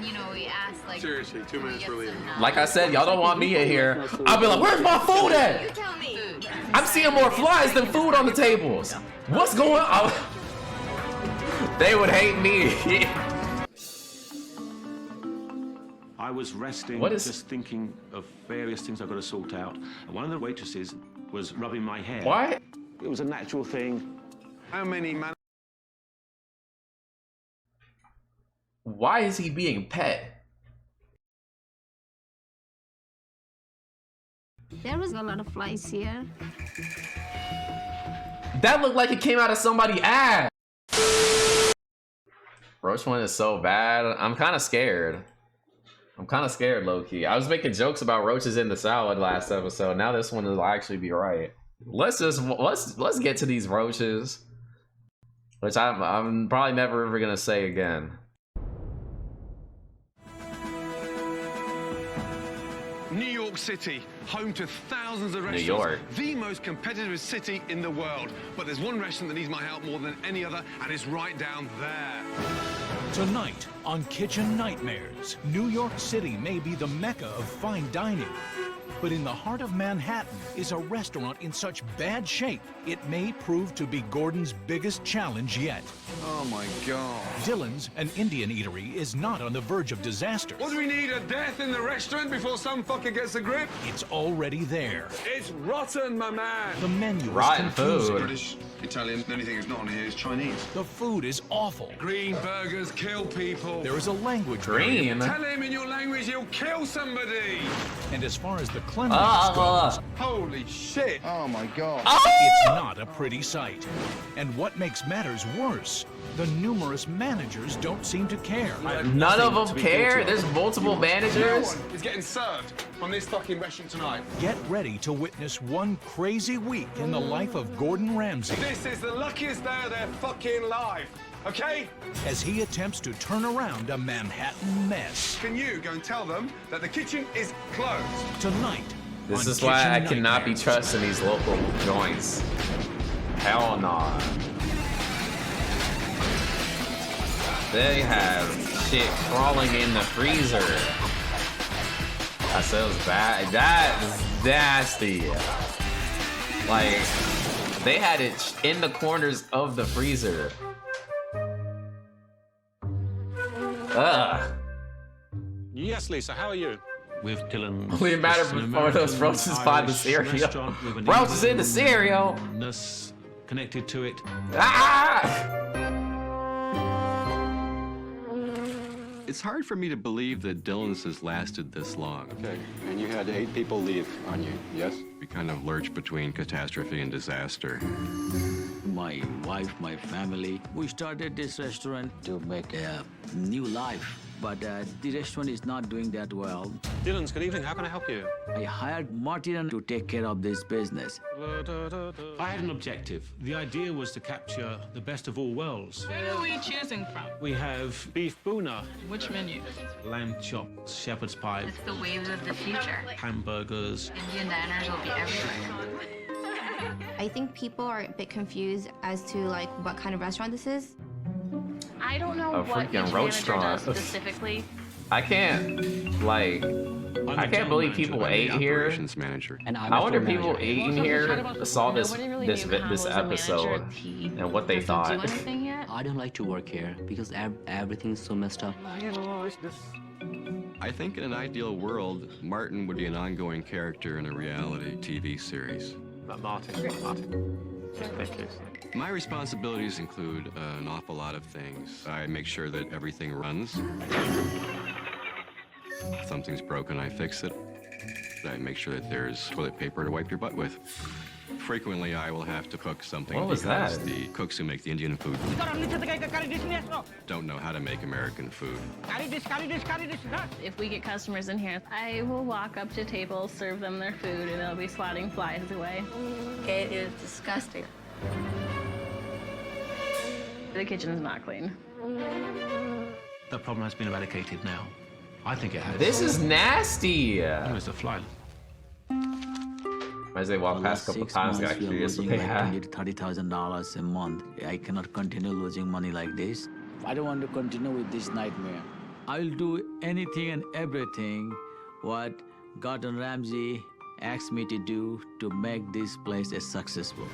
And you know, we asked like. Seriously, 2 minutes for leaving. Like I said, y'all don't want me in here. I'll be like, where's my food at? You tell me. I'm seeing more flies than food on the tables. What's going on? They would hate me. I was resting, just thinking of various things I've got to sort out. And one of the waitresses was rubbing my hair. What? It was a natural thing. How many man? Why is he being pet? There was a lot of flies here. That looked like it came out of somebody's ass. Roach one is so bad. I'm kind of scared. I'm kind of scared, low-key. I was making jokes about roaches in the salad last episode. Now this one will actually be right. Let's get to these roaches, which I'm probably never ever gonna say again. New York City, home to thousands of restaurants. New York. The most competitive city in the world. But there's one restaurant that needs my help more than any other, and it's right down there. Tonight on Kitchen Nightmares, New York City may be the mecca of fine dining. But in the heart of Manhattan is a restaurant in such bad shape, it may prove to be Gordon's biggest challenge yet. Oh my God. Dillon's, an Indian eatery, is not on the verge of disaster. What do we need, a death in the restaurant before some fucker gets a grip? It's already there. It's rotten, my man. The menu Rotten is confusing. food. British, Italian, the only thing that's not on here is Chinese. The food is awful. Green burgers kill people. There is a language Green. barrier. Tell him in your language he'll kill somebody. And as far as the cleanliness goes, Holy shit. Oh my God. it's not a pretty sight. And what makes matters worse, the numerous managers don't seem to care. None of them care. There's multiple No managers. one is getting served from this fucking restaurant tonight. Get ready to witness one crazy week in the life of Gordon Ramsay This is the luckiest day of their fucking life, okay? as he attempts to turn around a Manhattan mess. Can you go and tell them that the kitchen is closed? Tonight, This on is why I Kitchen cannot be Nightmares. trusting these local joints. Hell nah. They have shit crawling in the freezer. That sounds bad. That is nasty. Like, they had it in the corners of the freezer. Ugh. Yes, Lisa, how are you? With Dillon. Only a matter before those roaches find the cereal. Roaches in the cereal. Connected to it. Ah! It's hard for me to believe that Dillon's has lasted this long. Okay, and you had 8 people leave on you, yes? We kind of lurch between catastrophe and disaster. My wife, my family, we started this restaurant to make a new life. But the restaurant is not doing that well. Dillon's, good evening. How can I help you? I hired Martin to take care of this business. I had an objective. The idea was to capture the best of all worlds. What are we choosing from? We have beef boona, Which menu? lamb chops, shepherd's pie, It's the waves of the future. hamburgers. Indian diners will be everywhere. I think people are a bit confused as to like what kind of restaurant this is. I don't know A what freaking each roach manager does straw. specifically. I can't, like, I can't believe people ate here. Operations manager. And I wonder if people eating here saw this Nobody really this knew how this as a manager episode he and what they doesn't thought. do anything yet. I don't like to work here because everything is so messed up. I think in an ideal world, Martin would be an ongoing character in a reality TV series. Martin. Thank you. My responsibilities include an awful lot of things. I make sure that everything runs. If something's broken, I fix it. I make sure that there's toilet paper to wipe your butt with. Frequently, I will have to cook something What was because that? the cooks who make the Indian food don't know how to make American food. If we get customers in here, I will walk up to tables, serve them their food, and they'll be swatting flies away. It is disgusting. The kitchen's not clean. The problem has been eradicated now. I think it has. This is nasty. Where's the fly? As they walk past a couple times, got curious what they had. $30,000 a month. I cannot continue losing money like this. I don't want to continue with this nightmare. I'll do anything and everything what Gordon Ramsay asked me to do to make this place a successful.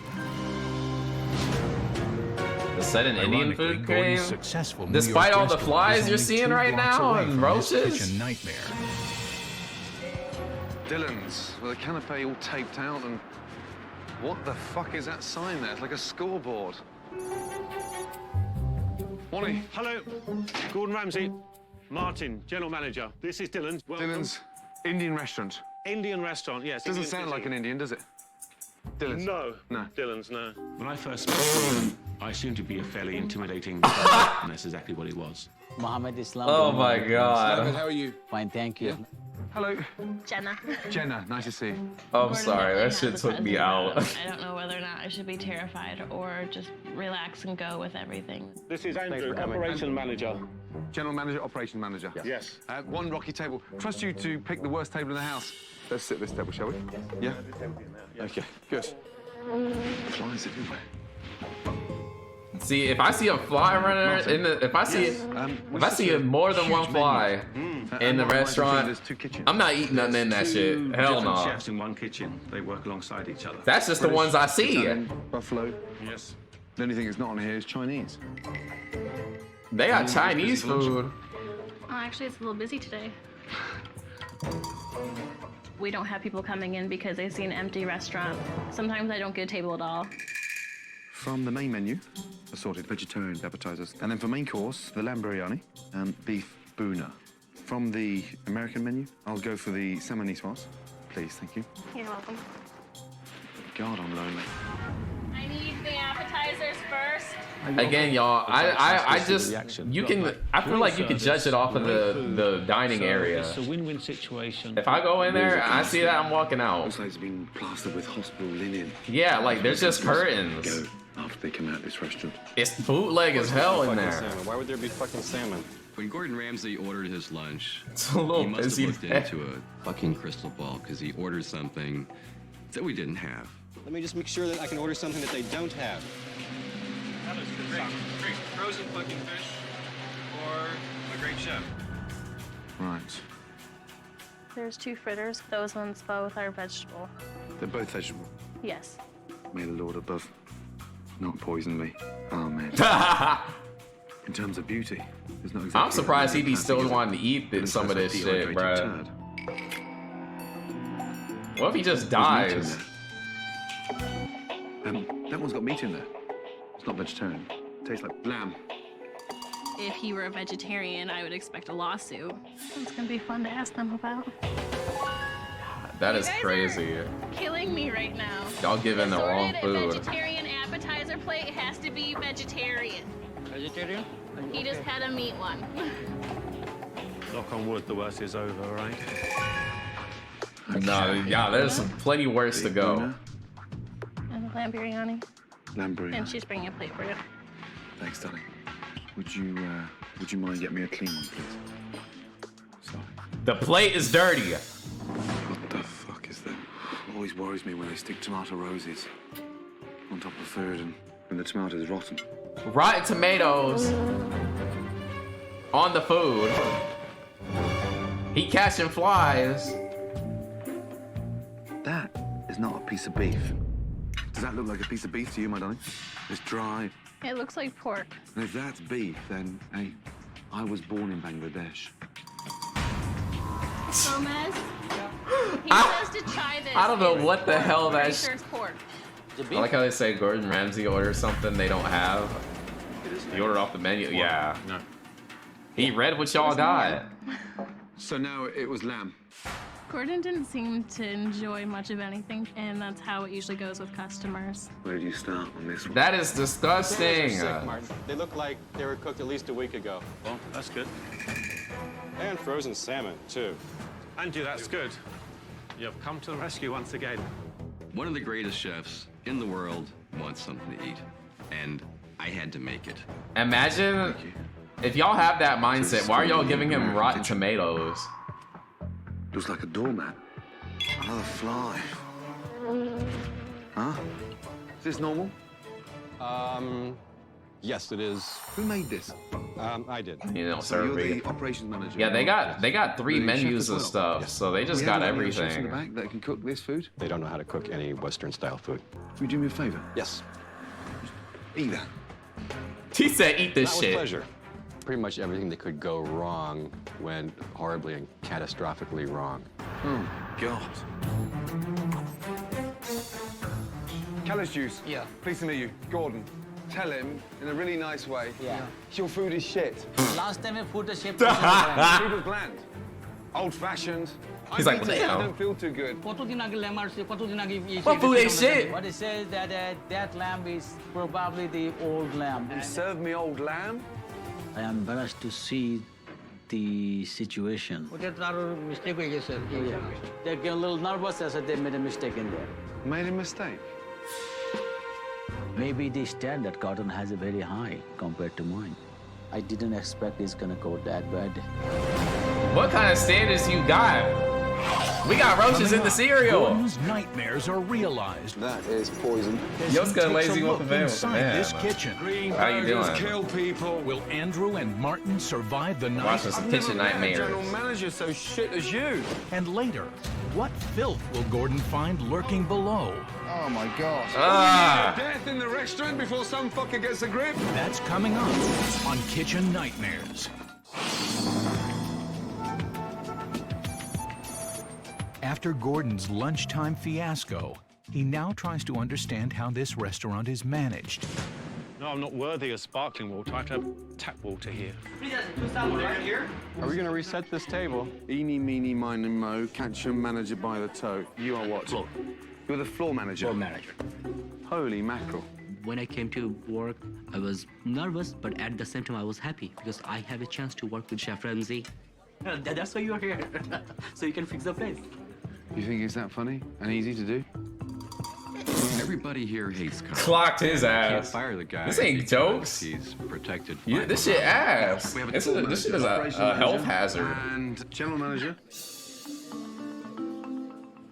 The set an Indian Ironically, food Gordon's crave? successful New Despite York all the restaurant flies is you're only seeing 2 right blocks now away and from this roaches? kitchen nightmare. Dillon's with a canapé all taped out, and what the fuck is that sign there? It's like a scoreboard. Morning. Hello, Gordon Ramsay. Martin, General Manager. This is Dillon. Welcome. Dillon's Indian restaurant. Indian restaurant, yes. Doesn't Indian sound like an Indian, does it? Dillon's? No. No. Dillon's, no. When I first spoke to him, I assumed to be a fairly intimidating person, and that's exactly what he was. Mohammed Islam. Oh my god. How are you? Fine, thank you. Hello. Jenna. Jenna, nice to see you. I'm sorry, that shit took me out. I don't know whether or not I should be terrified or just relax and go with everything. This is Andrew, Operation Manager. General Manager, Operation Manager. Yes. One rocky table. Trust you to pick the worst table in the house. Let's sit at this table, shall we? Yeah? Okay, good. Flies everywhere. See, if I see a fly runner in the, if I see more than one fly in the restaurant, I'm not eating nothing in that shit. Hell Different no. chefs in one kitchen. They work alongside each other. That's just the ones I see. Italian, buffalo. Yes. The only thing that's not on here is Chinese. They got Chinese food. Oh, actually, it's a little busy today. We don't have people coming in because they see an empty restaurant. Sometimes I don't get a table at all. From the main menu, assorted vegetarian appetizers. And then for main course, the lamb biryani and beef boona. From the American menu, I'll go for the salmon niçoise. Please, thank you. You're welcome. God, I'm lonely. I need the appetizers first. Again, y'all, I just, you can, I feel like you can judge it off of the dining area. It's a win-win situation. If I go in there and I see that, I'm walking out. Looks like it's been plastered with hospital linen. Yeah, like there's just curtains. Go after they come out of this restaurant. It's bootleg as hell in there. Salmon. Why would there be fucking salmon? When Gordon Ramsay ordered his lunch, It's a little he must busy. have looked into a fucking crystal ball because he ordered something that we didn't have. Let me just make sure that I can order something that they don't have. Great. Frozen fucking fish or a great chef. Right. There's 2 fritters. Those ones both are vegetable. They're both vegetable. Yes. May the Lord above not poison me. Amen. In terms of beauty, there's not exactly. I'm surprised he'd be classic, still is it? wanting to eat But some of it's this like shit, dehydrated bruh. turd. What if he just There's meat in dies? there. That one's got meat in there. It's not vegetarian. Tastes like lamb. If he were a vegetarian, I would expect a lawsuit. It's gonna be fun to ask them about. That You is guys crazy. are killing me right now. Y'all giving the wrong A food. vegetarian appetizer plate has to be vegetarian. Vegetarian? He just had a meat one. Knock on wood, the worst is over, right? No, yeah, there's some plenty worse to go. And lamb biryani. Lamb biryani. And she's bringing a plate for you. Thanks, darling. Would you mind getting me a clean one, please? Sorry. The plate is dirty. What the fuck is that? Always worries me when they stick tomato roses on top of food and when the tomato's rotten. Rotten tomatoes on the food. He catching flies. That is not a piece of beef. Does that look like a piece of beef to you, my darling? It's dry. It looks like pork. And if that's beef, then, hey, I was born in Bangladesh. Gomez, he says to try this. I don't know It's what the pork. hell Pretty that's. sure it's pork. I like how they say Gordon Ramsay orders something they don't have. He ordered off the menu. Yeah. No. He read what y'all got. So now it was lamb. Gordon didn't seem to enjoy much of anything, and that's how it usually goes with customers. Where do you start on this one? That is disgusting. Sick, Martin. They look like they were cooked at least a week ago. Well, that's good. And frozen salmon, too. Andrew, that's good. You've come to the rescue once again. One of the greatest chefs in the world wants something to eat, and I had to make it. Imagine if y'all have that mindset. Why are y'all giving him rotten tomatoes? Looks like a doormat. Another fly. Huh? Is this normal? Yes, it is. Who made this? I did. You know, So you're serving. the operations manager. Yeah, they got 3 The chef menus as and well? stuff, Yes. so they just We got have any chefs in the everything. back that can cook this food? They don't know how to cook any Western-style food. Can you do me a favor? Yes. Eat that. He said, "Eat this That shit." was pleasure. Pretty much everything that could go wrong went horribly and catastrophically wrong. Oh, God. Callus juice. Yeah. Pleased to meet you. Gordon, tell him in a really nice way. Yeah. Your food is shit. Last time I put the shape. Food was bland. Old-fashioned. He's like, I "Damn." don't feel too good. What food ain't shit? What it says that that lamb is probably the old lamb. You served me old lamb? I am embarrassed to see the situation. Mistake হয়ে গেছে। They get a little nervous as they made a mistake in there. Made a mistake? Maybe the standard Gordon has a very high compared to mine. I didn't expect it's gonna go that bad. What kind of standards you got? We got roaches in the cereal. Gordon's nightmares are realized. That is poison. Yo, He Scott takes Lazy a with look the inside man. this kitchen. How you doing? Kill people. Will Andrew and Martin survive the night? Watching some kitchen nightmares. General manager so shit as you. And later, what filth will Gordon find lurking below? Oh my gosh. Ah. Death in the restaurant before some fucker gets a grip. That's coming up on Kitchen Nightmares. After Gordon's lunchtime fiasco, he now tries to understand how this restaurant is managed. No, I'm not worthy of sparkling water. I have to have tap water here. Are we going to reset this table? Eeny, meeny, miny, mo, catch your manager by the toe. You are what? Floor. You're the floor manager? Floor manager. Holy mackerel. When I came to work, I was nervous, but at the same time, I was happy because I have a chance to work with Chef Ramsay. That's why you are here, so you can fix the place. You think it's that funny and easy to do? Everybody here hates cops. Clocked his Can't ass. fire the guy. This ain't because jokes. He's protected. Yeah, this shit ass. This shit is a health hazard. And general manager?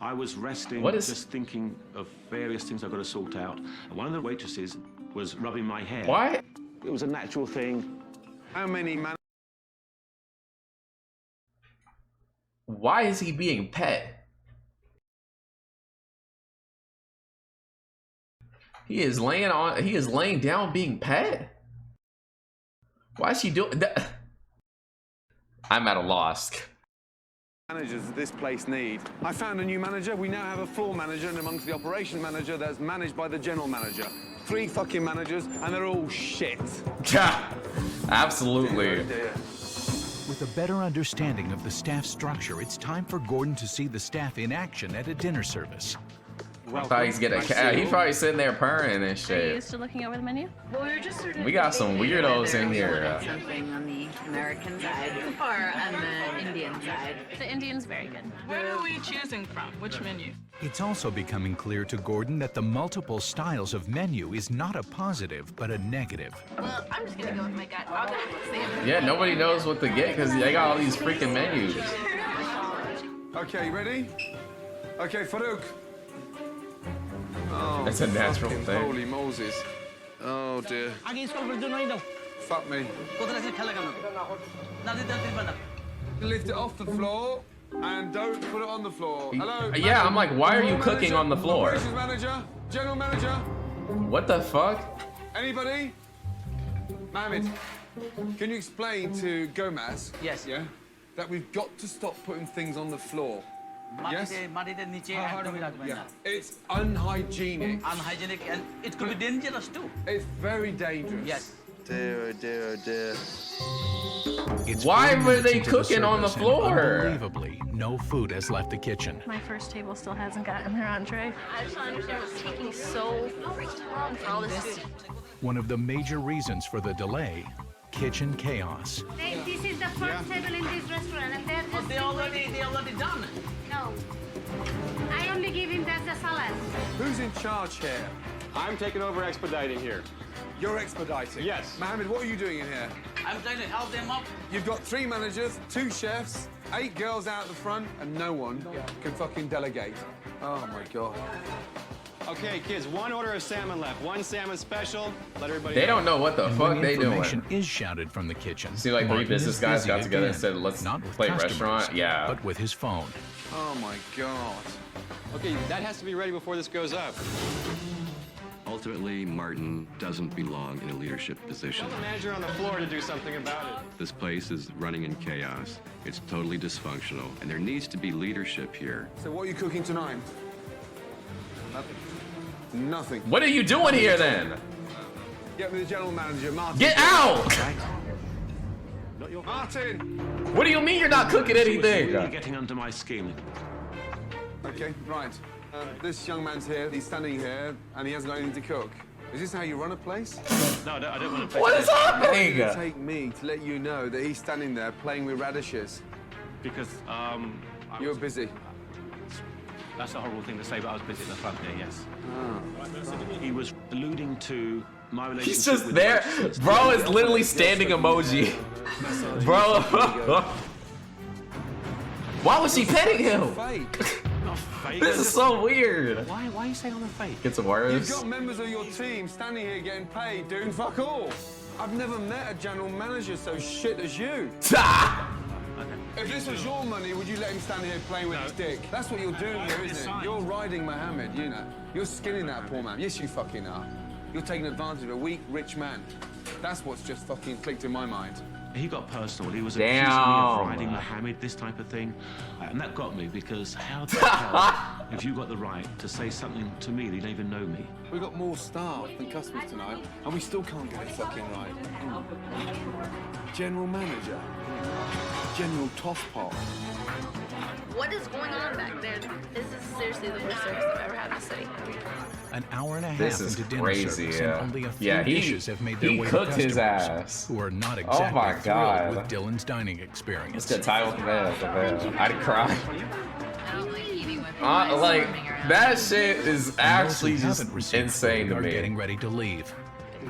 I was resting, What is- just thinking of various things I've got to sort out. And one of the waitresses was rubbing my hair. What? It was a natural thing. How many Why is he being pet? He is laying down being pet? Why is she doing that? I'm at a loss. managers this place need? I found a new manager. We now have a floor manager and amongst the operation manager that's managed by the general manager. 3 fucking managers and they're all shit. Yeah, absolutely. Dear, dear. With a better understanding of the staff structure, it's time for Gordon to see the staff in action at a dinner service. I thought he's getting he's probably sitting there purring and Are you shit. used to looking over the menu? Well, we were just sort of We got some debating weirdos whether in we here. wanted something on the American side or on the Indian side. The Indian's very good. Where are we choosing from? Which menu? It's also becoming clear to Gordon that the multiple styles of menu is not a positive, but a negative. Well, I'm just gonna go with my gut. I'll go with salmon. Yeah, nobody knows what to get because they got all these freaking menus. Okay, ready? Okay, Farouk. Oh, That's a natural fucking thing. Holy Moses. Oh dear. Fuck me. Lift it off the floor and don't put it on the floor. Hello? Yeah, I'm like, why are you cooking on the floor? Operations manager? General manager? What the fuck? Anybody? Mohammed, can you explain to Gomez? Yes. Yeah? That we've got to stop putting things on the floor. Yes? Yeah. It's unhygienic. Unhygienic and it could be dangerous too. It's very dangerous. Yes. Dear, dear, dear. It's Why 40 were minutes they into the cooking on the service, and floor? Unbelievably, no food has left the kitchen. My first table still hasn't gotten their entree. I just don't understand what's taking so freaking long for all this food. One of the major reasons for the delay, kitchen chaos. Hey, this is the first table in this restaurant, and they're just. They already done. No. I only give him the salad. Who's in charge here? I'm taking over expediting here. You're expediting? Yes. Mohammed, what are you doing in here? I'm trying to help them up. You've got 3 managers, 2 chefs, 8 girls out the front, and no one can fucking delegate. Oh my God. Okay, kids, one order of salmon left. One salmon special. Let everybody They don't know what the And fuck when they doing. information is shouted from the kitchen. See, like, three Martin business is guys busy got together and again, said, let's not with play customers, restaurant. Yeah. but with his phone. Oh my God. Okay, that has to be ready before this goes up. Ultimately, Martin doesn't belong in a leadership position. Tell the manager on the floor to do something about it. This place is running in chaos. It's totally dysfunctional, and there needs to be leadership here. So what are you cooking tonight? Nothing. Nothing. What are you doing here then? Get me the general manager, Martin. Get out! Martin! What do you mean you're not cooking anything? You're getting under my skin. Okay, right. This young man's here, he's standing here, and he hasn't got anything to cook. Is this how you run a place? No, I don't want to. What is happening? It take me to let you know that he's standing there playing with radishes. Because, You're busy. That's a horrible thing to say, but I was busy at the front there, yes. He was alluding to my relationship. He's just with there. waitresses. Bro is literally standing emoji. Bro. Why was she petting him? Not fake. This is so weird. Why are you saying I'm a fake? Gets worse. You've got members of your team standing here getting paid, doing fuck all. I've never met a general manager so shit as you. If this was your money, would you let him stand here playing with his dick? That's what you're doing here, isn't it? You're riding Mohammed, you know. You're skinning that poor man. Yes, you fucking are. You're taking advantage of a weak, rich man. That's what's just fucking clicked in my mind. He got personal. He was accusing me of riding Mohammed, this type of thing. And that got me because how the hell have you got the right to say something to me that you don't even know me? We've got more staff than customers tonight, and we still can't get it fucking right. General manager. General Tosspot. What is going on back there? This is seriously the worst service I've ever had in the city. An hour and a half This is into dinner crazy, service, yeah. and only a few Yeah, he- dishes have made their he way cooked to his customers ass. who are not Oh exactly my thrilled God. with Dillon's dining experience. It's the title for that. I'd cry. I don't like eating with Like, that shit is actually Those who just haven't received insane to food are me. getting ready to leave.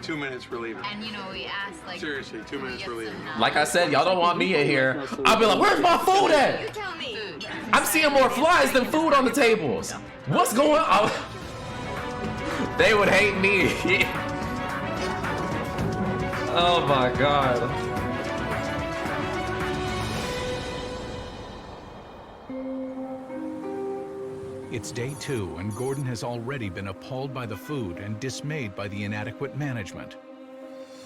2 minutes for leaving. And you know, we asked like. Seriously, 2 minutes for leaving. Like I said, y'all don't want me in here. I'll be like, where's my food at? You tell me. I'm seeing more flies than food on the tables. What's going on? They would hate me. Oh my God. It's day 2, and Gordon has already been appalled by the food and dismayed by the inadequate management.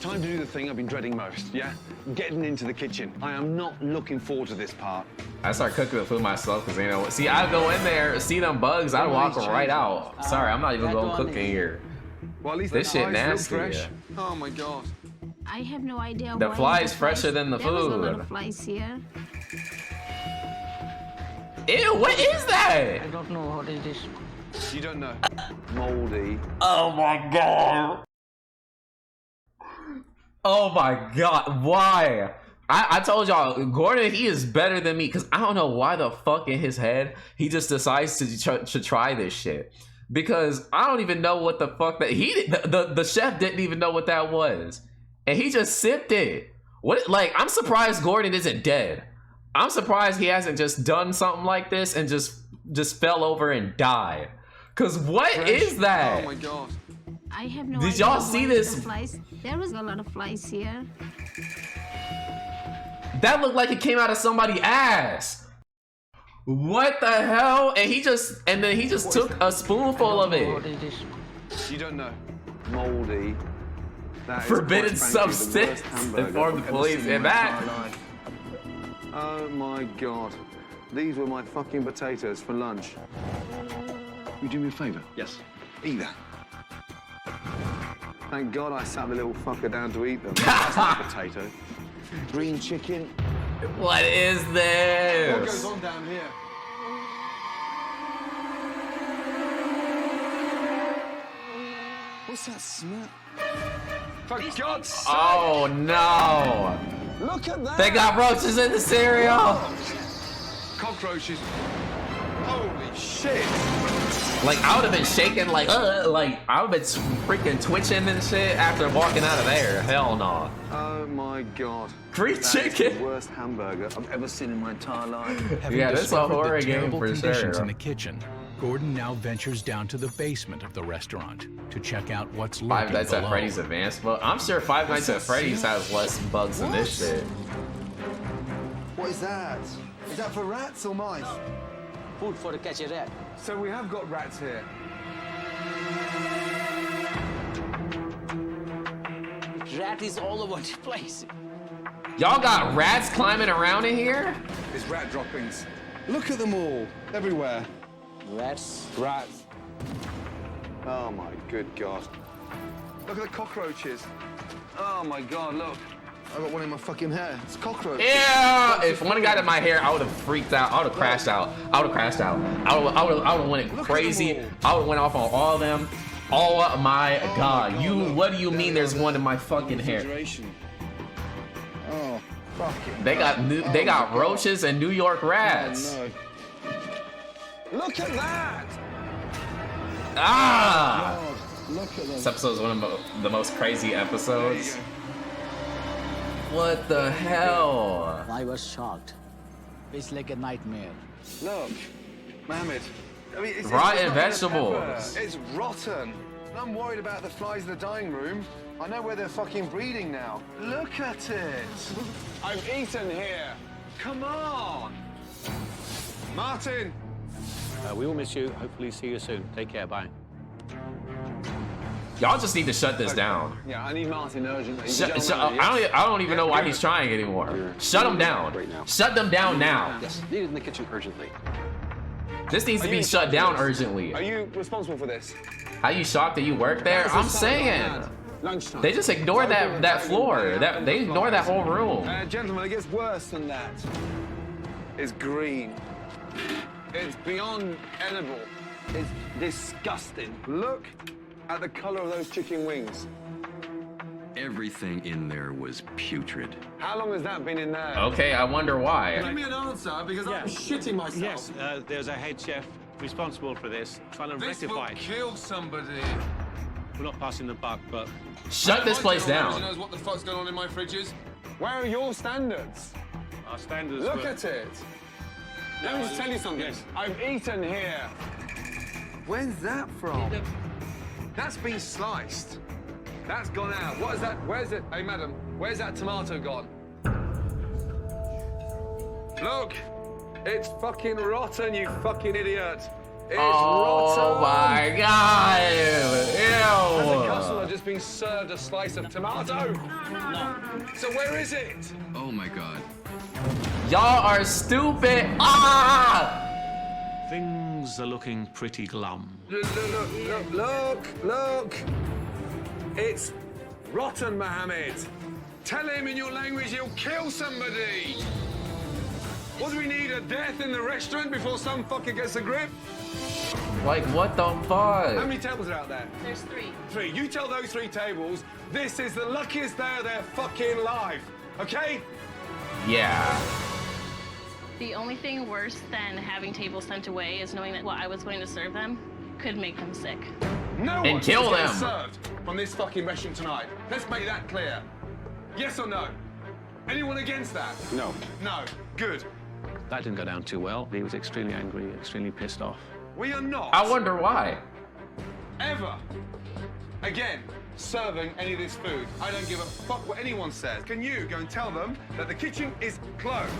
Time to do the thing I've been dreading most, yeah? Getting into the kitchen. I am not looking forward to this part. I start cooking the food myself because, you know, see, I go in there, see them bugs, I walk right out. Sorry, I'm not even going to cook in here. Well, at least This the shit flies look nasty. fresh. Yeah. Oh my God. I have no idea The why flies the fresher than the there was a lot food. of flies here. Ew, what is that? I don't know what is this. You don't know. Moldy. Oh my God. Oh my God, why? I told y'all, Gordon, he is better than me because I don't know why the fuck in his head he just decides to try this shit. Because I don't even know what the fuck that the chef didn't even know what that was. And he just sipped it. What, like, I'm surprised Gordon isn't dead. I'm surprised he hasn't just done something like this and just fell over and died. Cause what is that? Oh my God. I have no Did idea y'all why see the this? Flies. There was a lot of flies here. That looked like it came out of somebody's ass. What the hell? And he just took a spoonful of What it. is this? You don't know. Moldy. That is, Forbidden quite frankly, the substance. worst hamburger Inform the I've ever police. seen in And my that. entire life. Oh my God. These were my fucking potatoes for lunch. You do me a favor? Yes. Eat that. Thank God I sat the little fucker down to eat them. That's not a potato. Green chicken. What is What goes this? on down here? What's that smell? For God's sake! Oh no! Look at that! They got roaches in the cereal. Cockroaches. Holy shit! Like I would have been shaking, like I would have been freaking twitching and shit after walking out of there. Hell no. Oh my God. Green That is chicken. the worst hamburger I've ever seen in my entire life. Having Yeah, this is a discovered the horror game terrible for conditions sure. in the kitchen, Gordon now ventures down to the basement of the restaurant to check out what's lurking Five Nights at below. Freddy's Advanced Mode. I'm sure Five Nights at Freddy's has less bugs than this shit. What is that? Is that for rats or mice? Food for the catch a rat. So we have got rats here. Rat is all over the place. Y'all got rats climbing around in here? There's rat droppings. Look at them all, everywhere. Rats. Rats. Oh my good God. Look at the cockroaches. Oh my God, look. I got one in my fucking hair. It's a cockroach. Yeah! If one got in my hair, I would have freaked out. I would have crashed out. I would have crashed out. I would have went crazy. I would have went off on all of them. Oh my God. What do you mean there's one in my fucking hair? Oh, fucking. They got roaches and New York rats. Oh, no. Look at that! Ah! God, look at them. This episode is one of the most crazy episodes. What the hell? I was shocked. It's like a nightmare. Look, Mohammed. I mean, it's Rotten not vegetables. It's rotten. I'm worried about the flies in the dining room. I know where they're fucking breeding now. Look at it. I've eaten here. Come on. Martin. We will miss you. Hopefully see you soon. Take care. Bye. Y'all just need to shut this down. Yeah, I need Martin urgently. I don't even know why he's trying anymore. Shut him down. Right now. Shut them down now. Yes, needed in the kitchen urgently. This needs to be shut down urgently. Are you responsible for this? Are you shocked that you work there? I'm saying. Lunchtime. They just ignore that floor. They ignore that whole room. Gentlemen, it gets worse than that. It's green. It's beyond edible. It's disgusting. Look at the color of those chicken wings. Everything in there was putrid. How long has that been in there? Okay, I wonder why. Give me an answer, because I'm shitting myself. Yes, there's a head chef responsible for this. Trying to rectify it. Kill somebody. We're not passing the buck, but shut this place down. Knows what the fuck's going on in my fridges. Where are your standards? our standards. Look at it. Let me just tell you something. Yes. I've eaten here. Where's that from? That's been sliced. That's gone out. What is that? Where's it? Hey, madam, where's that tomato gone? Look, it's fucking rotten, you fucking idiot. It's rotten. Oh my god! Has a Ew! customer just been served a slice of tomato? No. So where is it? Oh my god. Y'all are stupid! Ah! Things are looking pretty glum. Look. It's rotten, Mohammed. Tell him in your language he'll kill somebody. What do we need, a death in the restaurant before some fucker gets a grip? Like, what the fuck? How many tables are out there? There's 3. 3. You tell those 3 tables, this is the luckiest day of their fucking life, okay? Yeah. The only thing worse than having tables sent away is knowing that what I was going to serve them could make them sick. No And one kill is getting them. served from this fucking restaurant tonight. Let's make that clear. Yes or no? Anyone against that? No. No. Good. That didn't go down too well. He was extremely angry, extremely pissed off. We are not. I wonder why. Ever again serving any of this food. I don't give a fuck what anyone says. Can you go and tell them that the kitchen is closed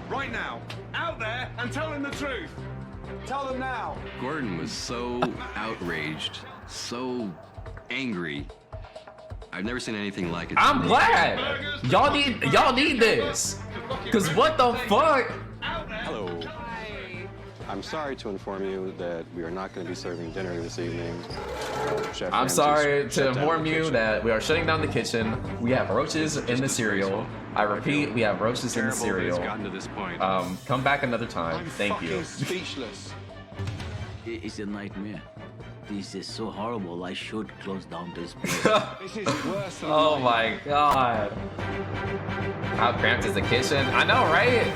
right now? Out there and tell them the truth. Tell them now. Gordon was so outraged, so angry. I've never seen anything like it. I'm glad. Y'all need this. Cause what the fuck? Hello. I'm sorry to inform you that we are not going to be serving dinner this evening. Chef I'm Ramsay sorry shut to down inform the you kitchen. that we are shutting down the kitchen. We have roaches in the cereal. I repeat, we have roaches in the Terrible that cereal. it's gotten to this point. Come back another time. Thank you. I'm speechless. It's a nightmare. This is so horrible. I should close down this place. This is worse than Oh my god. How cramped is the kitchen? I know, right?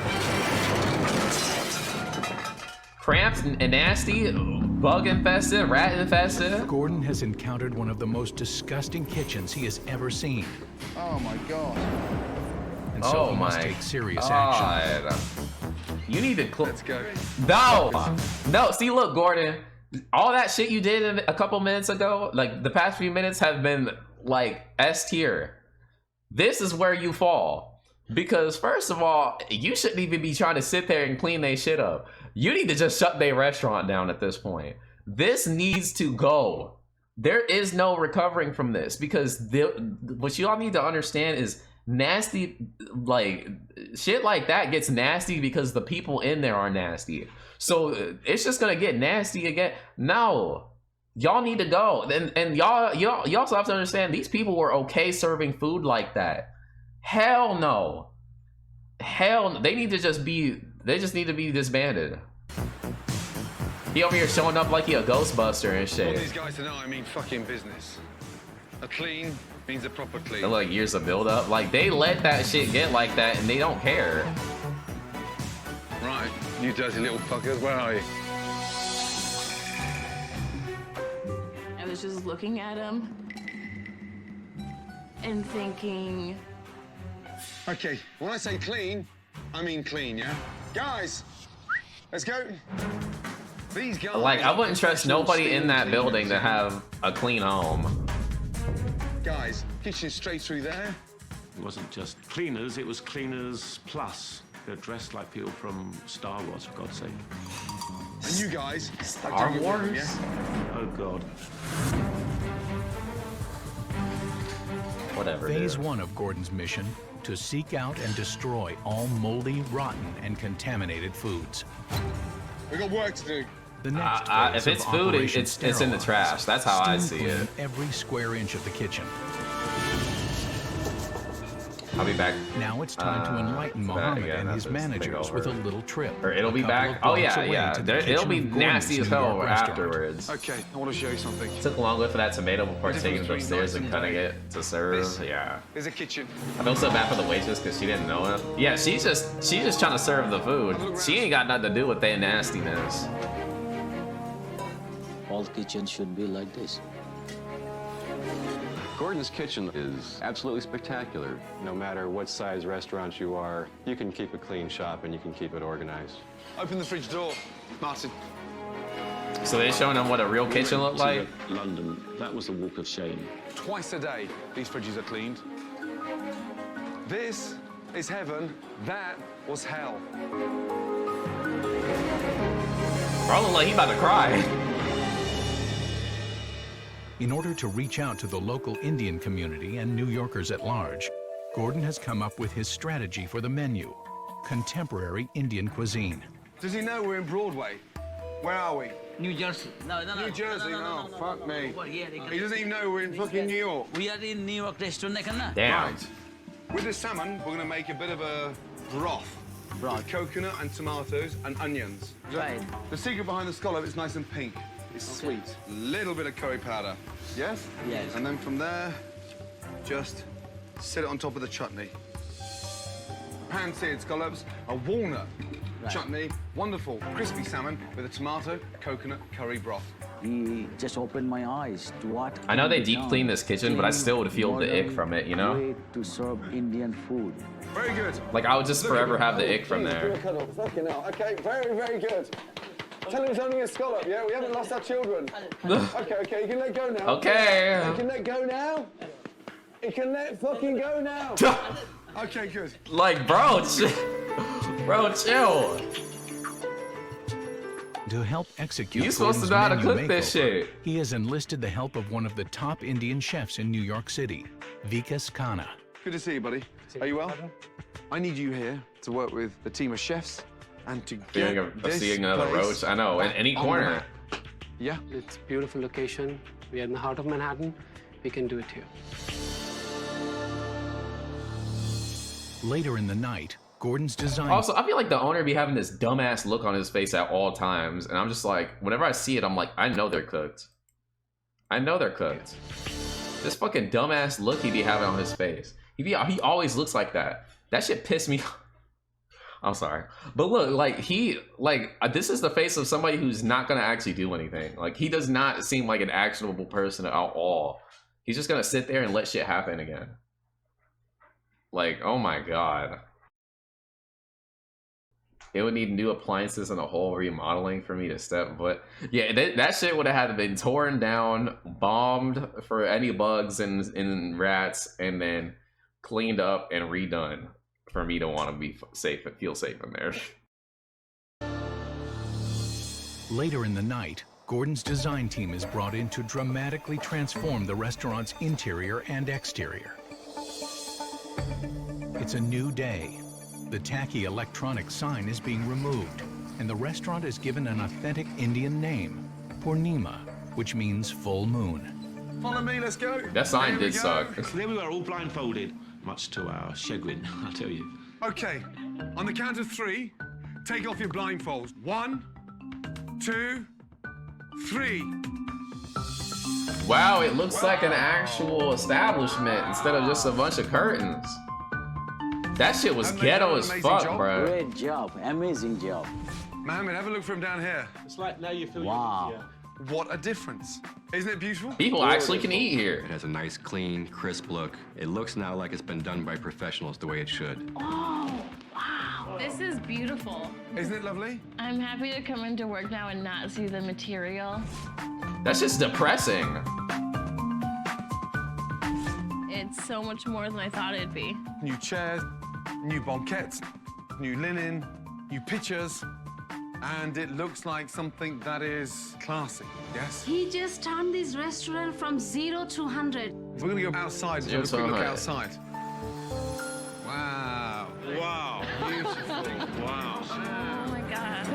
Cramped and nasty, bug infested, rat infested. Gordon has encountered one of the most disgusting kitchens he has ever seen. Oh my god. And so Oh he must my take serious action. god. You need to Let's go. No. See, look, Gordon. All that shit you did a couple minutes ago, like the past few minutes, have been like S tier. This is where you fall. Because first of all, you shouldn't even be trying to sit there and clean their shit up. You need to just shut their restaurant down at this point. This needs to go. There is no recovering from this, because what you all need to understand is nasty, like shit like that gets nasty because the people in there are nasty. So it's just gonna get nasty again. No, y'all need to go. And y'all also have to understand, these people were okay serving food like that. Hell no. Hell no. They just need to be disbanded. He over here showing up like he a Ghostbuster and shit. I want these guys to know I mean fucking business. A clean means a proper clean. And like years of build up. Like they let that shit get like that and they don't care. Right, you dirty little fuckers, where are you? I was just looking at him and thinking. Okay, when I say clean, I mean clean, yeah? Guys, let's go. These guys. Like, I wouldn't trust nobody in that building to have a clean home. Guys, kitchen straight through there. It wasn't just cleaners, it was cleaners plus. They're dressed like people from Star Wars, for God's sake. And you guys, Star Wars? Yeah? Oh, God. Whatever. Phase 1 of Gordon's mission: to seek out and destroy all moldy, rotten, and contaminated foods. We got work to do. The next if it's food, it's in the trash. That's how I see it. Every square inch of the kitchen. I'll be back. Now it's time to enlighten Muhammad and his managers with a little trip. Or it'll be back. Oh yeah. It'll be nasty as hell afterwards. Okay, I want to show you something. Took longer for that tomato before taking it upstairs and cutting it to serve. Yeah. There's a kitchen. I feel so bad for the waitress because she didn't know it. Yeah, she's just trying to serve the food. She ain't got nothing to do with their nastiness. All kitchens should be like this. Gordon's kitchen is absolutely spectacular. No matter what size restaurant you are, you can keep a clean shop and you can keep it organized. Open the fridge door, Martin. So they're showing them what a real kitchen looked like? London, that was a walk of shame. Twice a day, these fridges are cleaned. This is heaven, that was hell. Bro, look like he about to cry. In order to reach out to the local Indian community and New Yorkers at large, Gordon has come up with his strategy for the menu: contemporary Indian cuisine. Does he know we're in Broadway? Where are we? New Jersey. No. New Jersey? No, fuck me. Yeah, He doesn't even know we're in fucking New York. We are in New York restaurant. Damn. Right. With the salmon, we're gonna make a bit of a broth. With coconut and tomatoes and onions. Right. The secret behind the scallop is nice and pink. It's sweet. Little bit of curry powder. Yes? Yes. And then from there, just set it on top of the chutney. Pan-seared scallops, a walnut chutney, wonderful crispy salmon with a tomato, coconut, curry broth. He just opened my eyes to what. I know they deep clean this kitchen, but I still would feel the ick from it, you know? Way to serve Indian food. Very good. Like, I would just forever have the ick from there. Fucking hell. Okay, very, very good. Tell him it's only a scallop, yeah? We haven't lost our children. Okay, you can let go now. Okay. You can let go now. You can let fucking go now. Okay, good. Like, bro, chill. To help execute You're supposed to know how to cook this shit. He has enlisted the help of one of the top Indian chefs in New York City, Vikas Khanna. Good to see you, buddy. Are you well? I need you here to work with the team of chefs and to Feeling of seeing another roach. I know, in any corner. Yeah. It's a beautiful location. We are in the heart of Manhattan. We can do it here. Later in the night, Gordon's design. Also, I feel like the owner be having this dumbass look on his face at all times, and I'm just like, whenever I see it, I'm like, I know they're cooked. I know they're cooked. This fucking dumbass look he be having on his face. He always looks like that. That shit pissed me off. I'm sorry. But look, this is the face of somebody who's not gonna actually do anything. Like, he does not seem like an actionable person at all. He's just gonna sit there and let shit happen again. Like, oh my god. it would need new appliances and a whole remodeling for me to step. But yeah, that shit would have had to been torn down, bombed for any bugs and rats, and then cleaned up and redone for me to want to be safe and feel safe in there. Later in the night, Gordon's design team is brought in to dramatically transform the restaurant's interior and exterior. It's a new day. The tacky electronic sign is being removed, and the restaurant is given an authentic Indian name, Purnima, which means full moon. Follow me, let's go. That sign did suck. There we were, all blindfolded, much to our chagrin, I'll tell you. Okay, on the count of 3, take off your blindfolds. 1, 2, 3. Wow, it looks like an actual establishment instead of just a bunch of curtains. That shit was ghetto as fuck, bro. Great job, amazing job. Mohammed, have a look from down here. It's like now you feel. Wow. What a difference. Isn't it beautiful? People actually can eat here. It has a nice, clean, crisp look. It looks now like it's been done by professionals the way it should. Oh, wow. This is beautiful. Isn't it lovely? I'm happy to come into work now and not see the material. That's just depressing. It's so much more than I thought it'd be. New chairs, new banquettes, new linen, new pictures, and it looks like something that is classy, yes? He just turned this restaurant from 0 to 100. We're gonna go outside and have a quick look outside. Wow. Wow. Beautiful. Wow. Oh my God.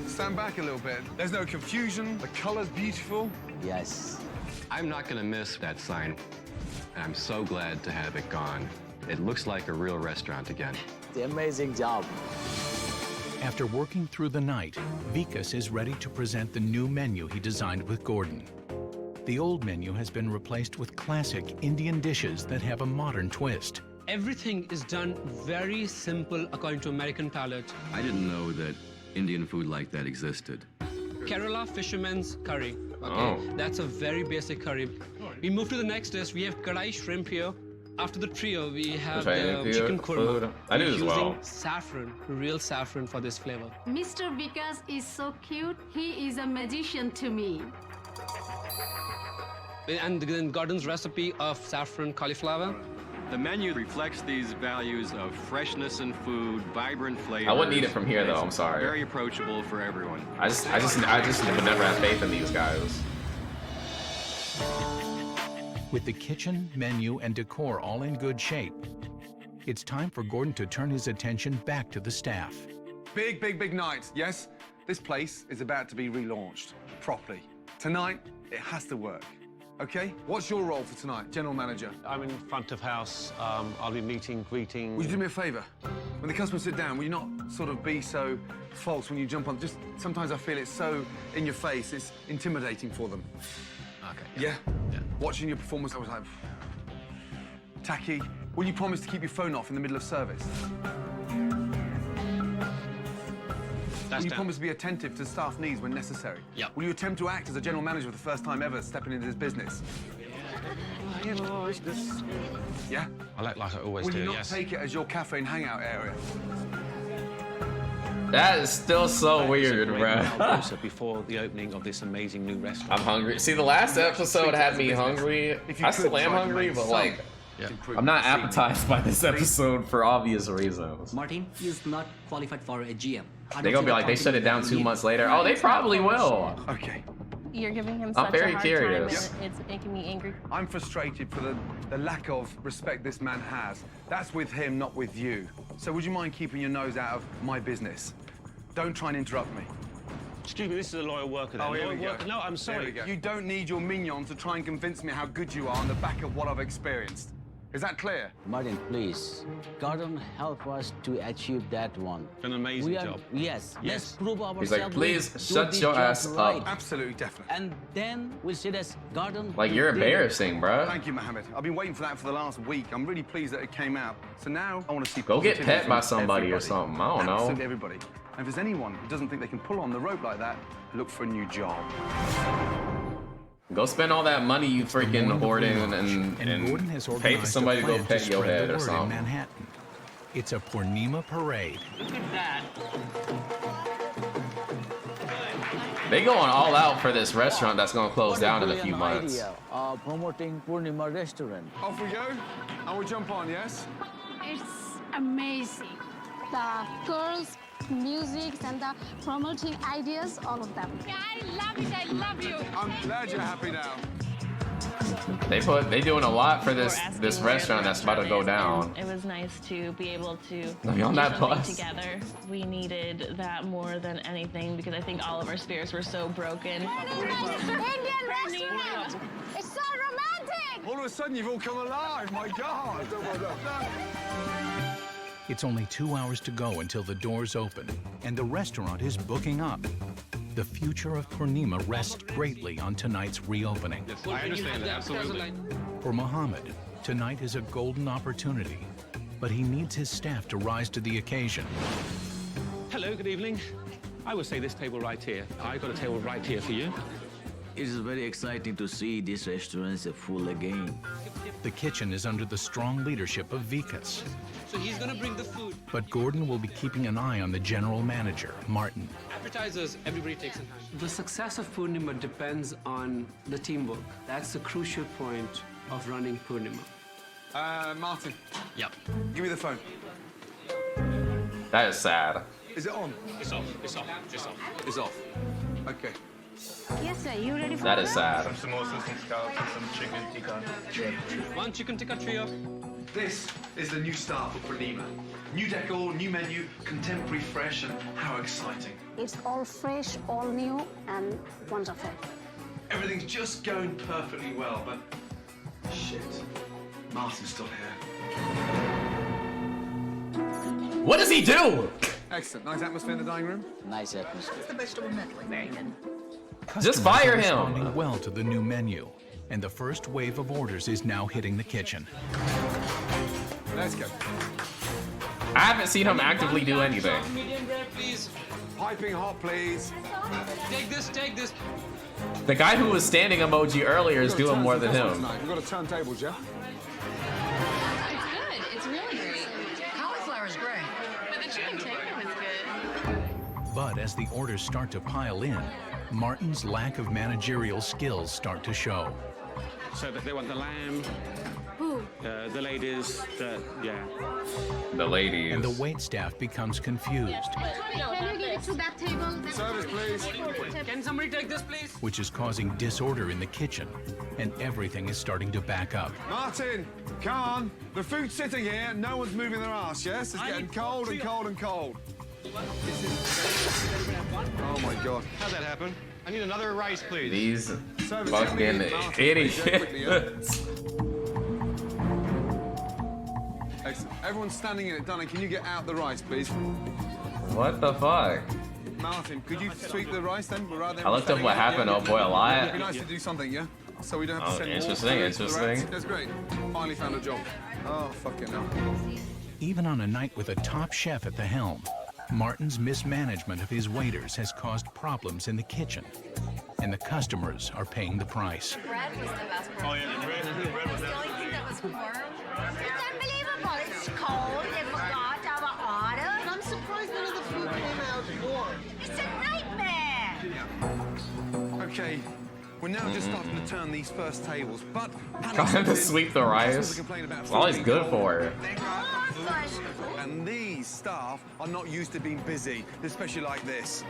Stand back a little bit. There's no confusion. The color's beautiful. Yes. I'm not gonna miss that sign, and I'm so glad to have it gone. It looks like a real restaurant again. The amazing job. After working through the night, Vikas is ready to present the new menu he designed with Gordon. The old menu has been replaced with classic Indian dishes that have a modern twist. Everything is done very simple according to American palate. I didn't know that Indian food like that existed. Kerala fisherman's curry. Okay, Oh. that's a very basic curry. We move to the next dish. We have kadai shrimp here. After the trio, we have the chicken korma. I do as using well. saffron, real saffron for this flavor. Mr. Vikas is so cute. He is a magician to me. And then Gordon's recipe of saffron cauliflower. The menu reflects these values of freshness in food, vibrant flavors. I wouldn't eat it from here though. I'm sorry. Very approachable for everyone. I just would never have faith in these guys. With the kitchen, menu, and decor all in good shape, it's time for Gordon to turn his attention back to the staff. Big, big, big night, yes? This place is about to be relaunched properly. Tonight, it has to work. Okay? What's your role for tonight, General Manager? I'm in front of house. I'll be meeting, greeting. Will you do me a favor? When the customers sit down, will you not sort of be so false when you jump on? Just sometimes I feel it's so in your face, it's intimidating for them. Okay. Yeah? Watching your performance, I was like, tacky. Will you promise to keep your phone off in the middle of service? Will you promise to be attentive to staff needs when necessary? Yeah. Will you attempt to act as a general manager for the first time ever stepping into this business? You know, it's this. Yeah? I like I always Will do, you not yes. take it as your cafe and hangout area? That is still so weird, bro. Before the opening of this amazing new restaurant. I'm hungry. See, the last episode had me hungry. I still am hungry, but like, I'm not appetized by this episode for obvious reasons. Martin is not qualified for a GM. They're gonna be like, they shut it down 2 months later. Oh, they probably will. Okay. You're giving him I'm such very a hard curious. time, and it's making me angry. I'm frustrated for the lack of respect this man has. That's with him, not with you. So would you mind keeping your nose out of my business? Don't try and interrupt me. Excuse me, this is a loyal worker. Oh, here we go. No, I'm sorry. Here we go. You don't need your mignon to try and convince me how good you are on the back of what I've experienced. Is that clear? Martin, please. Gordon, help us to achieve that one. An amazing job. Yes. Let's prove ourselves. He's like, please shut this your job ass right. up. Absolutely, definitely. And then we'll say this, Gordon. Like, you're embarrassing, bro. Thank you, Mohammed. I've been waiting for that for the last week. I'm really pleased that it came out. So now I want to see Go get positivity pet by from somebody or everybody. something. I don't know. Absolutely everybody. And if there's anyone who doesn't think they can pull on the rope like that, look for a new job. Go spend all that money you freaking hoarding and Gordon has pay for somebody to go pet your head or in something. Manhattan. It's a Purnima parade. Look at that. They going all out for this restaurant that's going to close down in a few months. Idea of promoting Purnima restaurant. Off we go, and we'll jump on, yes? It's amazing. The girls, music, and the promoting ideas, all of them. Yeah, I love it. I love you. I'm glad you're happy now. They doing a lot for this restaurant that's about to go down. It was nice to be able to Be on do that something bus. together. We needed that more than anything because I think all of our spirits were so broken. Indian restaurant. It's so romantic. All of a sudden, you've all come alive. My God. It's only 2 hours to go until the doors open, and the restaurant is booking up. The future of Purnima rests greatly on tonight's reopening. Yes, I understand that, absolutely. For Mohammed, tonight is a golden opportunity, but he needs his staff to rise to the occasion. Hello, good evening. I would say this table right here. I got a table right here for you. It is very exciting to see this restaurant is full again. The kitchen is under the strong leadership of Vikas. So he's gonna bring the food. But Gordon will be keeping an eye on the general manager, Martin. Appetizers, everybody takes in hand. The success of Purnima depends on the teamwork. That's the crucial point of running Purnima. Martin. Yep. Give me the phone. That is sad. Is it on? It's off. It's off. It's off. It's off. Okay. Yes, sir. You ready for That is sad. Some samosas, some scallops, and some chicken tikka. One chicken tikka trio. This is the new star for Purnima. New decor, new menu, contemporary, fresh, and how exciting. It's all fresh, all new, and wonderful. Everything's just going perfectly well, but shit, Martin's still here. What does he do? Excellent. Nice atmosphere in the dining room. Nice atmosphere. The vegetable medley. Very good. Just fire Customers are him. responding well to the new menu, and the first wave of orders is now hitting the kitchen. Let's go. I haven't seen him actively do anything. Medium rare, please. Piping hot, please. Take this, take this. The guy who was standing emoji earlier is doing more than him. We've got to turn tables, yeah? It's good. It's really great. Cauliflower's great. But the chicken tikka was good. But as the orders start to pile in, Martin's lack of managerial skills start to show. So that they want the lamb, Who? the ladies, yeah. The ladies. And the waitstaff becomes confused, Can you get it to that table? Service, please. Can somebody take this, please? which is causing disorder in the kitchen, and everything is starting to back up. Martin, come on. The food's sitting here. No one's moving their ass, yes? It's getting cold and cold and cold. Oh, my God. How'd that happen? I need another rice, please. These Service, fucking idiots. Excellent. Everyone's standing in it. Donna, can you get out the rice, please? What the fuck? Martin, could you sweep the rice then? Rather than I looked up what happened, oh boy, a lot. It'd be nice to do something, yeah? So we don't have to Oh, send more interesting, food to the rats. interesting. That's great. Finally found a job. Oh, fucking hell. Even on a night with a top chef at the helm, Martin's mismanagement of his waiters has caused problems in the kitchen, and the customers are paying the price. Bread was the best part. Oh, yeah, the bread was The only thing that was warm. It's unbelievable. It's cold. They forgot our order. I'm surprised none of the food came out warm. It's a nightmare. Okay, we're now just starting to turn these first tables, but... Got him to sweep the rice. That's all he's good for. And these staff are not used to being busy, especially like this.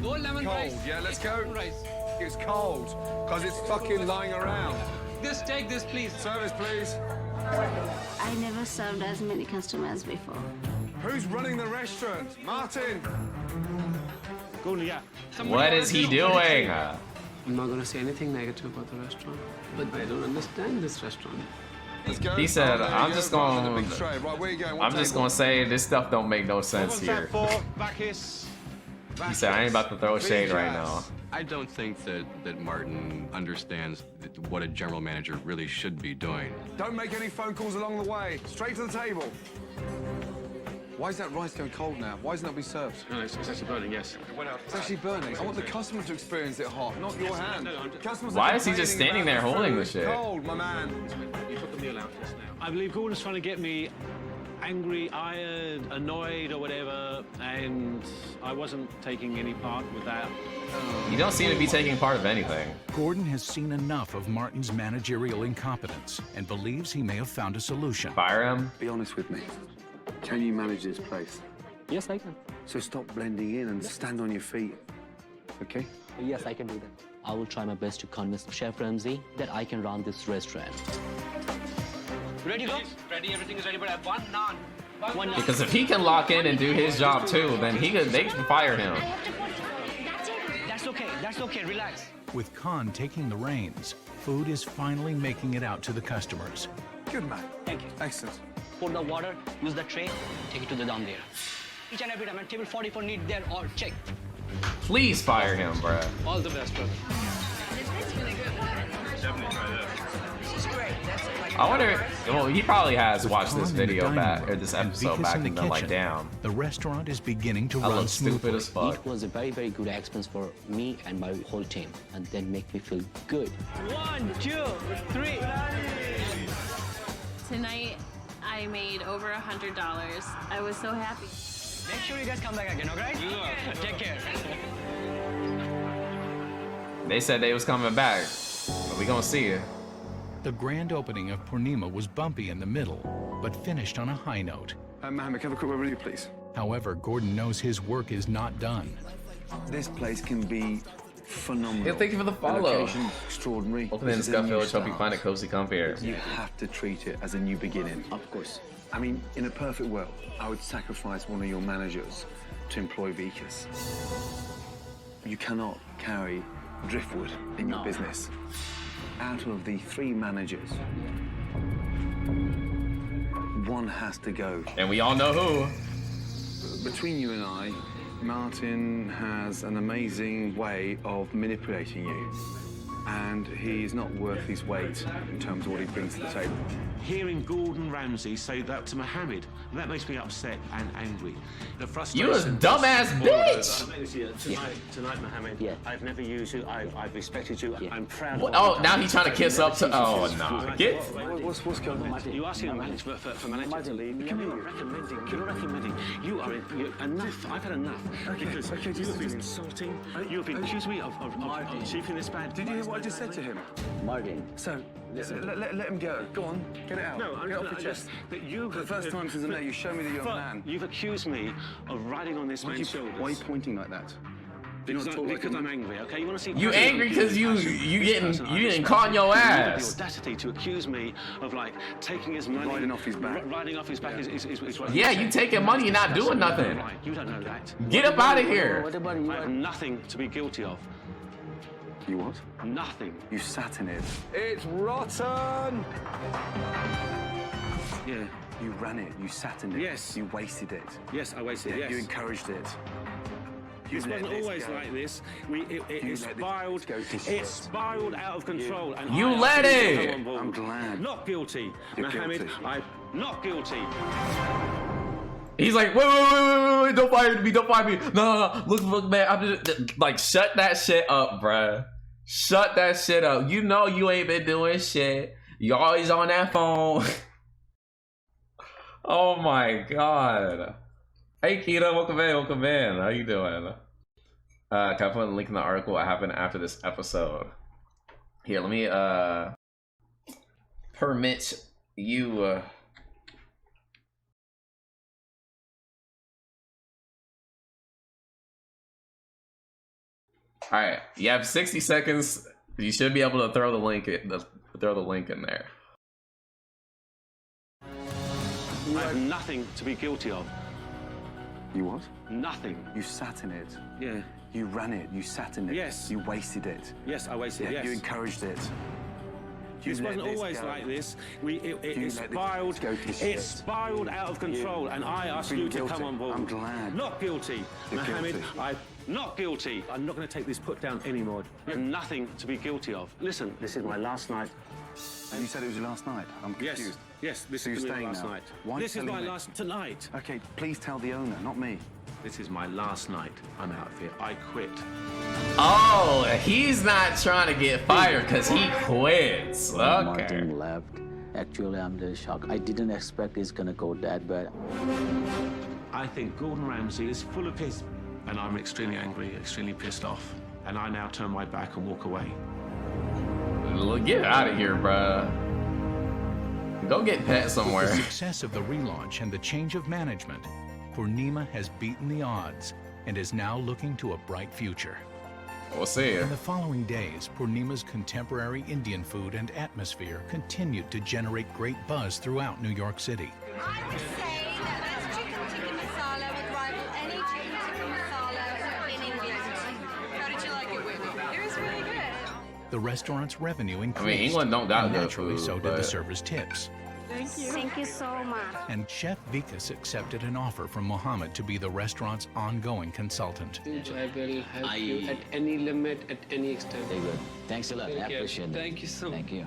No lemon Cold, rice. yeah, let's go. Rice. It's cold, because it's fucking lying around. This, take this, please. Service, please. I never served as many customers before. Who's running the restaurant? Martin! Yeah. What is he doing? I'm not gonna say anything negative about the restaurant, but I don't understand this restaurant. Let's go. He said, there you I'm go. just Right, another gonna, big tray. Right, where you going? What I'm just table? gonna say this stuff don't make no sense here. Bacchus. He said, I ain't about to throw shade right now. I don't think that Martin understands what a general manager really should be doing. Don't make any phone calls along the way. Straight to the table. Why is that rice going cold now? Why isn't that being served? No, it's actually burning, yes. It's actually burning. I want the customer to experience it hot, not your hand. Customers Why are is he just complaining standing there about holding the food. shit? Cold, my man. You put the meal out just now. I believe Gordon's trying to get me angry, iron, annoyed, or whatever, and I wasn't taking any part with that. You don't seem to be taking part of anything. Gordon has seen enough of Martin's managerial incompetence and believes he may have found a solution. Fire him? Be honest with me. Can you manage this place? Yes, I can. So stop blending in and stand on your feet. Okay? Yes, I can do that. I will try my best to convince Chef Ramsay that I can run this restaurant. Ready, go? Ready, everything is ready, but I have one naan. One naan. Because if he can lock in and do his job too, then they can fire him. That's okay, relax. With Khan taking the reins, food is finally making it out to the customers. Good man. Thank you. Excellent. Pour the water, use the tray, take it to the down there. Each and every time, and table 44 need there, or check. Please fire him, bruh. All the best, brother. Definitely try that. I wonder. Well, he probably has watched this Khan in the video dining back room or this and episode Vikas back in the and then like kitchen. down. The restaurant is beginning to I run look stupid smoothly. as fuck. It was a very, very good experience for me and my whole team, and then make me feel good. 1, 2, 3. Tonight, I made over $100. I was so happy. Make sure you guys come back again, alright? Take care. They said they was coming back, but we gonna see it. The grand opening of Purnima was bumpy in the middle, but finished on a high note. Mohammed, can I have a quick word with you, please? However, Gordon knows his work is not done. This place can be phenomenal. Yeah, thank you for the follow. The location's extraordinary. Welcome in This is a Scuff new Village. Hope you start. find it cozy, comfy here. You have to treat it as a new beginning. Of course. I mean, in a perfect world, I would sacrifice one of your managers to employ Vikas. You cannot carry driftwood in your business. Out of the 3 managers, one has to go. And we all know who. Between you and I, Martin has an amazing way of manipulating you. And he's not worth his weight in terms of what he brings to the table. Hearing Gordon Ramsay say that to Mohammed, that makes me upset and angry. The frustration. You a dumbass bitch! Tonight, Mohammed, I've never used you. I've respected you. I'm proud What? of you. Oh, now he's trying to kiss up to. Oh no! Get. What's going on? You asking a manager for manager to leave? You're recommending. You are enough. I've had enough. Because you have been insulting. You have been accusing me of achieving this bad. Did you hear what I just said to him? Martin. So, let him go. Go on, get it out. No, get it off your chest. That you For the first time since I met you, show me that you're a man. You've accused me of riding on this man's shoulders. Why are you pointing like that? Because I'm angry, okay? You want to see? You angry because you getting caught in your You have ass. the audacity to accuse me of like taking his money, Riding off his back. Riding off his back is what Yeah, you taking money and not doing nothing. Right, you don't know that. Get up out of here. I have nothing to be guilty of. You what? Nothing. You sat in it. It's rotten! Yeah. You ran it. You sat in it. Yes. You wasted it. Yes, I wasted. Yeah, Yes. you encouraged it. You This let wasn't this always go. like this. It You let this spiraled. go to It shit. spiraled out of control. And You I let asked you to it. come on board. I'm glad. Not guilty, You're Mohammed. guilty. I'm not guilty. He's like, wait, don't fire me, don't fire me. No, look, man, I'm just like, shut that shit up, bruh. Shut that shit up. You know you ain't been doing shit. You always on that phone. Oh my god. Hey Keita, welcome in. How you doing? Can I put a link in the article what happened after this episode? Here, let me permit you All right, you have 60 seconds. You should be able to throw the link in there. I have nothing to be guilty of. You what? Nothing. You sat in it. Yeah. You ran it. You sat in it. Yes. You wasted it. Yes, I wasted. Yeah, Yes. You encouraged it. This let wasn't this always go. like this. You It let this spiraled. go to It shit. spiraled out of control, and I asked You're you to guilty. come on board. I'm glad. Not guilty, You're Mohammed. guilty. I'm not guilty. I'm not going to take this put down anymore. You have nothing to be guilty of. Listen, this is my last night You said it was your last night. I'm confused. Yes, this So is you're my staying last now? night. Why This is telling my me? last tonight. Okay, please tell the owner, not me. This is my last night. I'm out of here. I quit. Oh, he's not trying to get fired because he quits. Okay. Martin left. Actually, I'm really shocked. I didn't expect it's gonna go that bad. I think Gordon Ramsay is full of piss. And I'm extremely angry, extremely pissed off. And I now turn my back and walk away. Get out of here, bruh. Go get pet somewhere. With the success of the relaunch and the change of management, Purnima has beaten the odds and is now looking to a bright future. We'll see. In the following days, Purnima's contemporary Indian food and atmosphere continued to generate great buzz throughout New York City. I would say that this chicken tikka masala would rival any chicken tikka masala in England. How did you like it, Whitney? It was really good. The restaurant's revenue increased. England don't got and good naturally food, so did the but- servers' tips. Thank you. Thank you so much. And Chef Vikas accepted an offer from Mohammed to be the restaurant's ongoing consultant. I will help you at any limit, at any extent. Very good. Thanks a lot. I Thank you. appreciate it. Thank you so much. Thank you.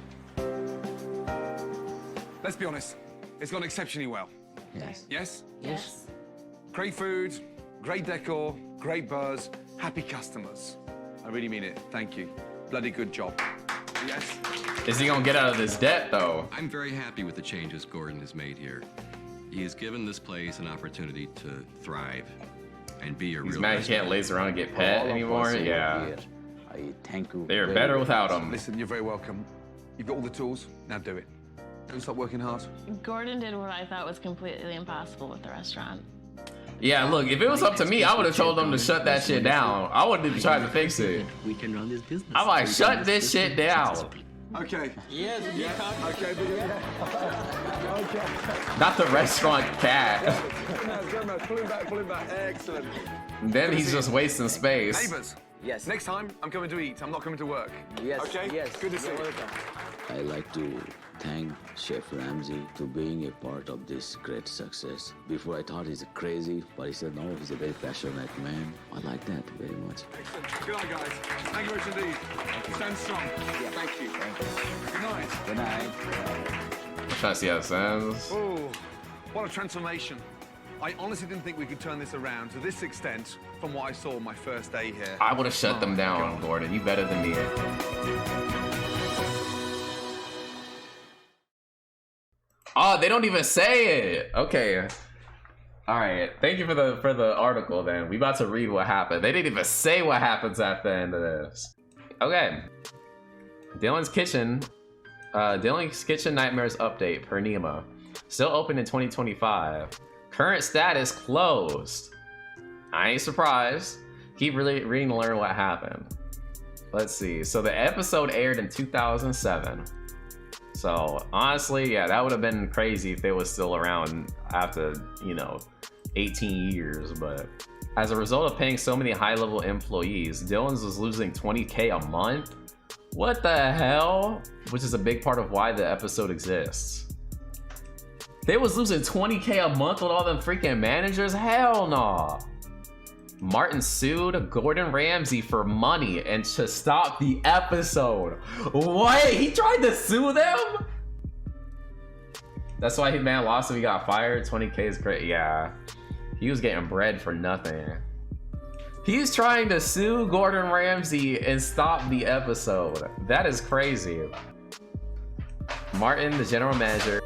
Let's be honest, it's gone exceptionally well. Yes. Yes? Yes. Great food, great decor, great buzz, happy customers. I really mean it. Thank you. Bloody good job. Yes? Is he gonna get out of this debt though? I'm very happy with the changes Gordon has made here. He has given this place an opportunity to thrive and be a He's real mad he can't lace around and get pet All of anymore. us over Yeah. here, I thank you. They're very better much. without him. Listen, you're very welcome. You've got all the tools, now do it. Don't stop working hard. Gordon did what I thought was completely impossible with the restaurant. Yeah, look, if it was up to me, I would have told them to shut that shit down. I wouldn't even try to fix it. We can run this business. I'm like, We can shut run this shit business down. successfully. Okay. Yes, Yeah. Okay, okay. Not the restaurant cat. Pull him back. Excellent. Then he's just wasting space. Neighbours. Yes. Next time, I'm coming to eat. I'm not coming to work. Yes. Okay? Yes. Good to see you. I like to thank Chef Ramsay to being a part of this great success. Before I thought he's crazy, but he said no, he's a very passionate man. I like that very much. Excellent. Good night, guys. Thank you very much indeed. Stand strong. Yeah. Thank you. Good night. Good night. I'm trying to see how it sounds. Oh, what a transformation. I honestly didn't think we could turn this around to this extent from what I saw my first day here. I would have shut them my down, God. Gordon. You better than me. Oh, they don't even say it. Okay. All right. Thank you for the article. Then we about to read what happened. They didn't even say what happens at the end of this. Okay. Dillon's Kitchen Nightmares update per Nima. Still open in 2025. Current status closed. I ain't surprised. Keep reading to learn what happened. Let's see. So the episode aired in 2007. So honestly, yeah, that would have been crazy if they was still around after, 18 years. But as a result of paying so many high-level employees, Dillon's was losing 20K a month. What the hell? Which is a big part of why the episode exists. They was losing 20K a month with all them freaking managers? Hell no. Martin sued Gordon Ramsay for money and to stop the episode. Wait, he tried to sue them? That's why man lost him, he got fired. 20K is great. Yeah, he was getting bread for nothing. He's trying to sue Gordon Ramsay and stop the episode. That is crazy. Martin, the general manager,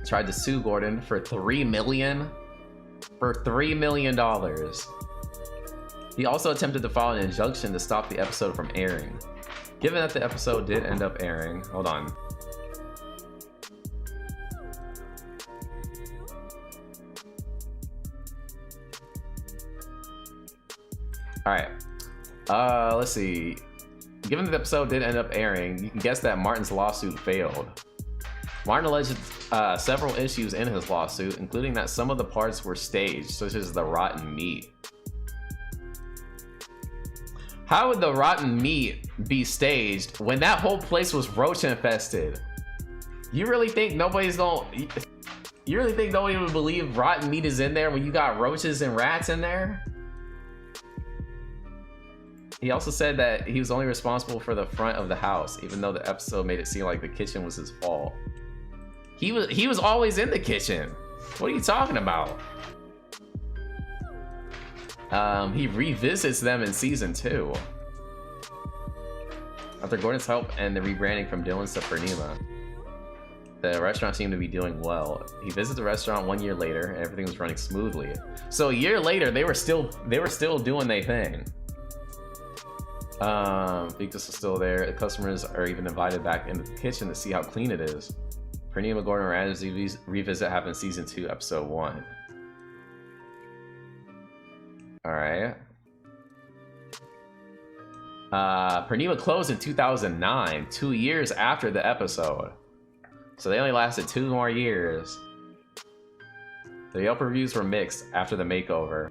tried to sue Gordon for $3 million. For $3 million. He also attempted to file an injunction to stop the episode from airing. Given that the episode did end up airing, hold on. All right, let's see. Given that the episode did end up airing, you can guess that Martin's lawsuit failed. Martin alleged several issues in his lawsuit, including that some of the parts were staged, such as the rotten meat. How would the rotten meat be staged when that whole place was roach infested? You really think nobody's gonna... You really think nobody would believe rotten meat is in there when you got roaches and rats in there? He also said that he was only responsible for the front of the house, even though the episode made it seem like the kitchen was his fault. He was always in the kitchen. What are you talking about? He revisits them in season 2. After Gordon's help and the rebranding from Dillon's to Purnima, the restaurant seemed to be doing well. He visited the restaurant 1 year later, and everything was running smoothly. So a year later, they were still doing their thing. Victus is still there. The customers are even invited back into the kitchen to see how clean it is. Purnima, Gordon, and Ramsey revisit happened in season 2, episode 1. All right. Purnima closed in 2009, 2 years after the episode. So they only lasted 2 more years. The Yelp reviews were mixed after the makeover,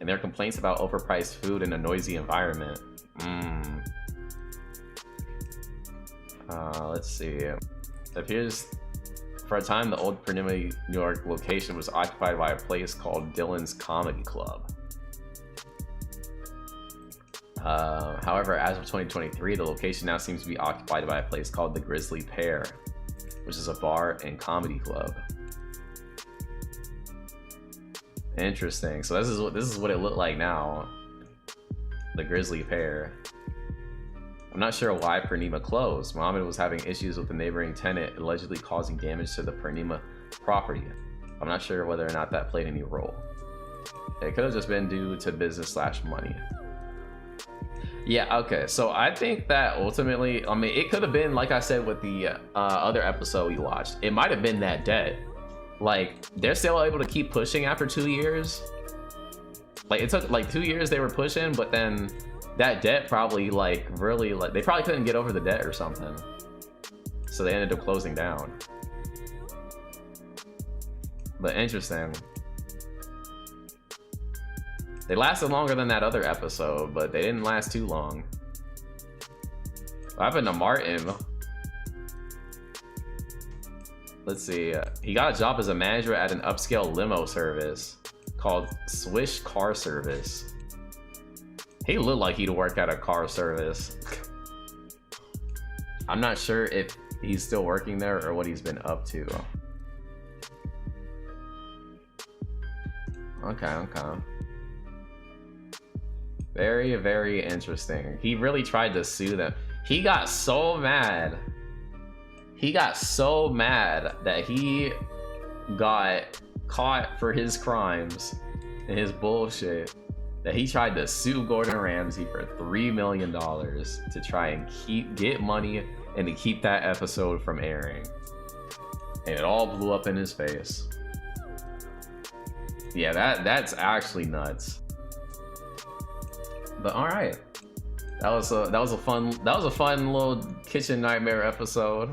and their complaints about overpriced food and a noisy environment. Let's see. It appears for a time the old Purnima, New York location was occupied by a place called Dillon's Comedy Club. However, as of 2023, the location now seems to be occupied by a place called the Grizzly Pear, which is a bar and comedy club. Interesting. So this is what it looked like now. The Grizzly Pear. I'm not sure why Purnima closed. Mohammed was having issues with the neighboring tenant, allegedly causing damage to the Purnima property. I'm not sure whether or not that played any role. It could have just been due to business/money. Yeah, okay, so I think that ultimately, I mean, it could have been, like I said with the other episode we watched, it might have been that debt. Like, they're still able to keep pushing after 2 years. Like, it took like 2 years they were pushing, but then that debt probably like really, like, they probably couldn't get over the debt or something. So they ended up closing down. But interesting. They lasted longer than that other episode, but they didn't last too long. What happened to Martin? Let's see. He got a job as a manager at an upscale limo service called Swish Car Service. He looked like he'd work at a car service. I'm not sure if he's still working there or what he's been up to. Okay. Very, very interesting. He really tried to sue them. He got so mad. He got so mad that he got caught for his crimes and his bullshit that he tried to sue Gordon Ramsay for $3 million to try and get money and to keep that episode from airing. And it all blew up in his face. Yeah, that's actually nuts. But all right, that was a fun little kitchen nightmare episode.